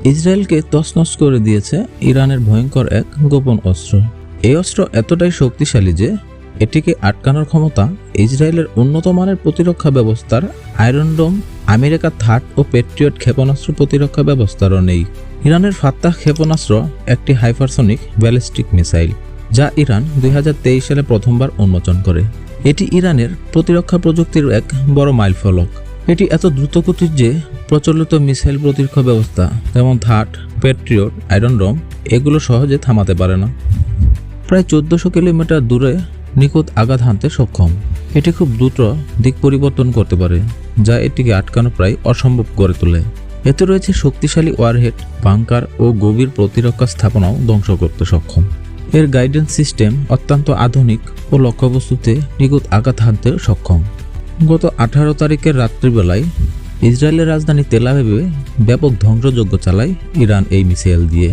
ইসরায়েলকে তছনছ করে দিয়েছে ইরানের ভয়ঙ্কর এক গোপন অস্ত্র। এই অস্ত্র এতটাই শক্তিশালী যে এটিকে আটকানোর ক্ষমতা ইসরায়েলের উন্নত মানের প্রতিরক্ষা ব্যবস্থার আয়রন ডোম, আমেরিকা থার্ড ও পেট্রিয়ট ক্ষেপণাস্ত্র প্রতিরক্ষা ব্যবস্থারও নেই। ইরানের ফাত্তাহ ক্ষেপণাস্ত্র একটি হাইপারসনিক ব্যালিস্টিক মিসাইল, যা ইরান 2023 সালে প্রথমবার উন্মোচন করে। এটি ইরানের প্রতিরক্ষা প্রযুক্তির এক বড় মাইলফলক। এটি এত দ্রুতগতির যে প্রচলিত মিসাইল প্রতিরক্ষা ব্যবস্থা যেমন থার্ড, পেট্রিয়ট, আয়রন ডোম এগুলো সহজে থামাতে পারে না। প্রায় 1400 কিলোমিটার দূরে নিখুঁত আঘাত হানতে সক্ষম। এটি খুব দ্রুত দিক পরিবর্তন করতে পারে, যা এটিকে আটকানো প্রায় অসম্ভব করে তোলে। এতে রয়েছে শক্তিশালী ওয়ারহেড, বাংকার ও গভীর প্রতিরক্ষা স্থাপনাও ধ্বংস করতে সক্ষম। এর গাইডেন্স সিস্টেম অত্যন্ত আধুনিক ও লক্ষ্যবস্তুতে নিখুঁত আঘাত হানতে সক্ষম। গত 18 তারিখের রাত্রিবেলায় ইসরায়েলের রাজধানী তেল আবিবে ব্যাপক ধ্বংসযজ্ঞ চালায় ইরান এই মিসাইল দিয়ে।